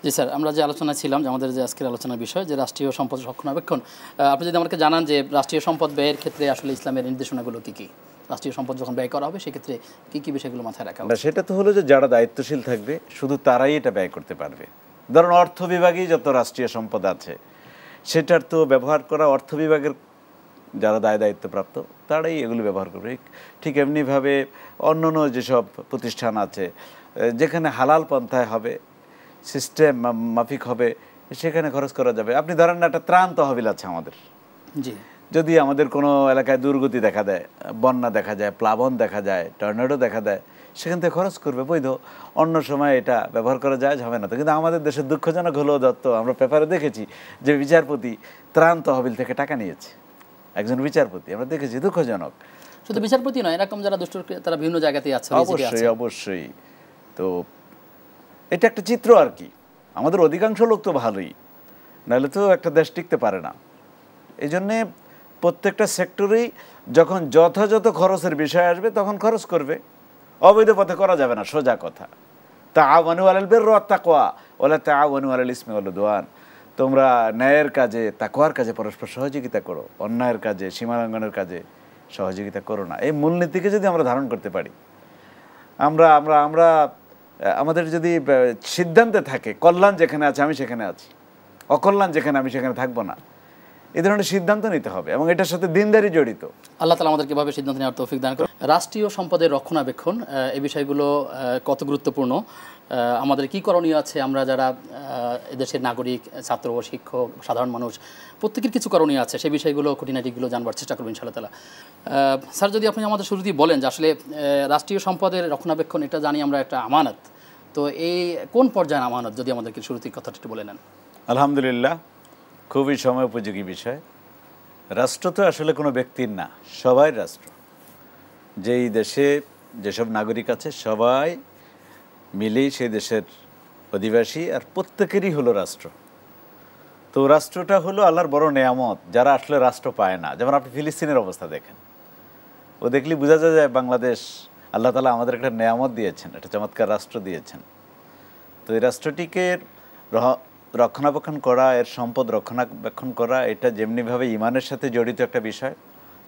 জি sir, আমরা যে আলোচনা ছিলাম যে আমাদের যে আজকের আলোচনার বিষয় যে রাষ্ট্রীয় সম্পদ রক্ষণাবেক্ষণ, আপনি যদি আমাকে জানান যে রাষ্ট্রীয় সম্পদ ব্যয়ের ক্ষেত্রে আসলে ইসলামের নির্দেশনাগুলো কী কী, রাষ্ট্রীয় সম্পদ যখন ব্যয় করা হবে সেক্ষেত্রে কী কী বিষয়গুলো মাথায় রাখা না, উচিত? সেটা তো হলো যে যারা দায়িত্বশীল থাকবে শুধু তারাই এটা ব্যয় করতে পারবে। ধরুন অর্থ বিভাগেই যত রাষ্ট্রীয় সম্পদ আছে সেটার তো ব্যবহার করা অর্থ বিভাগের যারা দায়িত্বপ্রাপ্ত তারাই এগুলো ব্যবহার করবে। ঠিক এমনিভাবে অন্যান্য যেসব প্রতিষ্ঠান আছে যেখানে হালাল পন্থায় হবে, সিস্টেম মাফিক হবে, সেখানে খরচ করা যাবে। আপনি ধরেন না, একটা ত্রাণ তহবিল আছে আমাদের। জি, যদি আমাদের কোনো এলাকায় দুর্গতি দেখা দেয়, বন্যা দেখা যায়, প্লাবন দেখা যায়, টর্নেডো দেখা দেয়, সেখান থেকে খরচ করবে বৈধ। অন্য সময় এটা ব্যবহার করা যায় হবে না তো। কিন্তু আমাদের দেশের দুঃখজনক হলেও দত্ত আমরা পেপারে দেখেছি যে বিচারপতি ত্রাণ তহবিল থেকে টাকা নিয়েছে, একজন বিচারপতি আমরা দেখেছি, দুঃখজনক। শুধু বিচারপতি নয়, এরকম যারা দুষ্ট তারা বিভিন্ন জায়গাতেই আছে। অবশ্যই অবশ্যই। তো এটা একটা চিত্র আর কি। আমাদের অধিকাংশ লোক তো ভালোই, নাহলে তো একটা দেশ টিকতে পারে না। এই জন্যে প্রত্যেকটা সেক্টরেই যখন যথাযথ খরচের বিষয় আসবে তখন খরচ করবে। অবৈধ পথে করা যাবে না, সোজা কথা। তাআওয়ানু আলাল বিররি ওয়াত তাকওয়া ওয়ালা তাআওয়ানু আলাল ইসমি ওয়াল উদওয়ান। তোমরা ন্যায়ের কাজে, তাকওয়ার কাজে পরস্পর সহযোগিতা করো, অন্যায়ের কাজে, সীমালঙ্ঘনের কাজে সহযোগিতা করো না। এই মূলনীতিকে যদি আমরা ধারণ করতে পারি, আমরা আমরা আমরা আমাদের যদি সিদ্ধান্তে থাকে কল্যাণ যেখানে আছে আমি সেখানে আছি, অকল্যাণ যেখানে আমি সেখানে থাকবো না, এই ধরনের সিদ্ধান্ত নিতে হবে এবং এটার সাথে দিনদারি জড়িত। আল্লাহ তাআলা আমাদেরকে এভাবে সিদ্ধান্ত নেওয়ার তৌফিক দান করেন। রাষ্ট্রীয় সম্পদের রক্ষণাবেক্ষণ, এই বিষয়গুলো কত গুরুত্বপূর্ণ, আমাদের কি করণীয় আছে, আমরা যারা এদেশের নাগরিক, ছাত্র, শিক্ষক, সাধারণ মানুষ, প্রত্যেকের কিছু করণীয় আছে, সেই বিষয়গুলো খুঁটিনাটিগুলো জানবার চেষ্টা করবেন ইনশাআল্লাহ তাআলা। স্যার, যদি আপনি আমাদের শুরুতেই বলেন যে আসলে রাষ্ট্রীয় সম্পদের রক্ষণাবেক্ষণ এটা জানি আমরা একটা আমানত, তো এই কোন পর্যায়ের আমানত যদি আমাদেরকে শুরুতেই কথাটা একটু বলে নেন। আলহামদুলিল্লাহ, খুবই সময় উপযোগী বিষয়। রাষ্ট্র তো আসলে কোনো ব্যক্তির না, সবাই রাষ্ট্র। যেই দেশে যেসব নাগরিক আছে সবাই মিলেই সেই দেশের অধিবাসী, আর প্রত্যেকেরই হলো রাষ্ট্র। তো রাষ্ট্রটা হলো আল্লাহর বড় নেয়ামত, যারা আসলে রাষ্ট্র পায় না। যেমন আপনি ফিলিস্তিনের অবস্থা দেখেন, ও দেখলে বোঝা যায় বাংলাদেশ আল্লাহ তাআলা আমাদের একটা নেয়ামত দিয়েছেন, একটা চমৎকার রাষ্ট্র দিয়েছেন। তো এই রাষ্ট্রটিকে রক্ষণাবেক্ষণ করা, এর সম্পদ রক্ষণাবেক্ষণ করা, এটা যেমনিভাবে ইমানের সাথে জড়িত একটা বিষয়,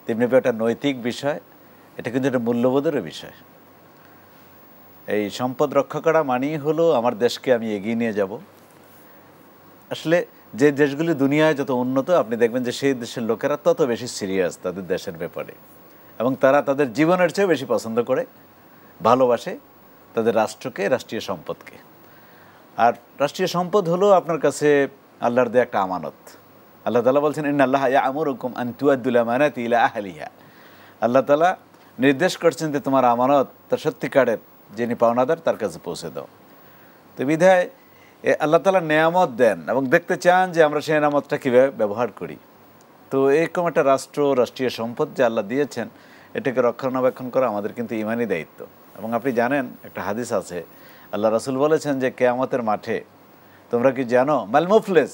তেমনিভাবে একটা নৈতিক বিষয়, এটা কিন্তু একটা মূল্যবোধেরও বিষয়। এই সম্পদ রক্ষা করা মানেই হলো আমার দেশকে আমি এগিয়ে নিয়ে যাব। আসলে যে দেশগুলি দুনিয়ায় যত উন্নত, আপনি দেখবেন যে সেই দেশের লোকেরা তত বেশি সিরিয়াস তাদের দেশের ব্যাপারে, এবং তারা তাদের জীবনের চেয়েও বেশি পছন্দ করে, ভালোবাসে তাদের রাষ্ট্রকে, রাষ্ট্রীয় সম্পদকে। আর রাষ্ট্রীয় সম্পদ হলো আপনার কাছে আল্লাহর দেয়া একটা আমানত। আল্লাহ তাআলা বলছেন, ইন্নাল্লাহা ইয়া'মুরুকুম আন তুআদ্দুল আমানাতি ইলা আহলিহা। আল্লাহ তাআলা নির্দেশ করছেন যে তোমার আমানত তার সত্যিকারের যিনি পাওনাদার তার কাছে পৌঁছে দাও। তো বিধায় আল্লাহ তাআলা নেয়ামত দেন এবং দেখতে চান যে আমরা সেই নেয়ামতটা কীভাবে ব্যবহার করি। তো এরকম একটা রাষ্ট্র, রাষ্ট্রীয় সম্পদ যে আল্লাহ দিয়েছেন, এটাকে রক্ষণাবেক্ষণ করা আমাদের কিন্তু ইমানি দায়িত্ব। এবং আপনি জানেন একটা হাদিস আছে, আল্লাহ রাসূল বলেছেন যে কিয়ামতের মাঠে তোমরা কি জানো মাল মুফলিস,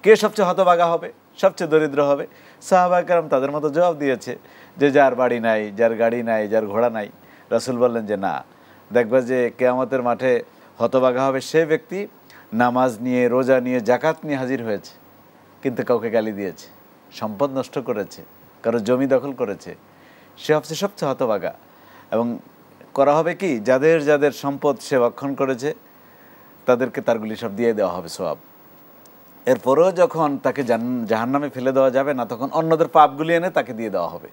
কে সবচেয়ে হতভাগা হবে, সবচেয়ে দরিদ্র হবে? সাহাবায়ে কেরাম তাদের মতো জবাব দিয়েছে যে যার বাড়ি নাই, যার গাড়ি নাই, যার ঘোড়া নাই। রাসূল বললেন যে না, দেখবা যে কিয়ামতের মাঠে হতভাগা হবে সে ব্যক্তি নামাজ নিয়ে, রোজা নিয়ে, যাকাত নিয়ে হাজির হয়েছে, কিন্তু কাউকে গালি দিয়েছে, সম্পদ নষ্ট করেছে, কারো জমি দখল করেছে, সে হচ্ছে সবচেয়ে হতভাগা। এবং করা হবে কি, যাদের যাদের সম্পদ সে রক্ষণ করেছে তাদেরকে তারগুলি সব দিয়ে দেওয়া হবে সওয়াব। এরপরেও যখন তাকে জাহান্নামে ফেলে দেওয়া যাবে না, তখন অন্যদের পাপগুলি এনে তাকে দিয়ে দেওয়া হবে,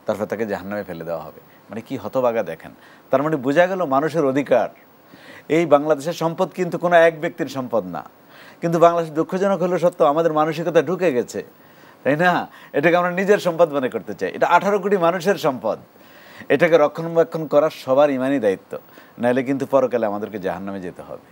তারপর তাকে জাহান্নামে ফেলে দেওয়া হবে। মানে কি হতভাগা দেখেন। তার মানে বোঝা গেল মানুষের অধিকার। এই বাংলাদেশের সম্পদ কিন্তু কোনো এক ব্যক্তির সম্পদ না, কিন্তু বাংলাদেশ দুঃখজনক হলো সত্য, আমাদের মানসিকতা ঢুকে গেছে, তাই না? এটাকে আমরা নিজের সম্পদ মনে করতে চাই। এটা 18 কোটি মানুষের সম্পদ, এটাকে রক্ষণাবেক্ষণ করা সবার ইমানি দায়িত্ব, নাহলে কিন্তু পরকালে আমাদেরকে জাহান্নামে যেতে হবে।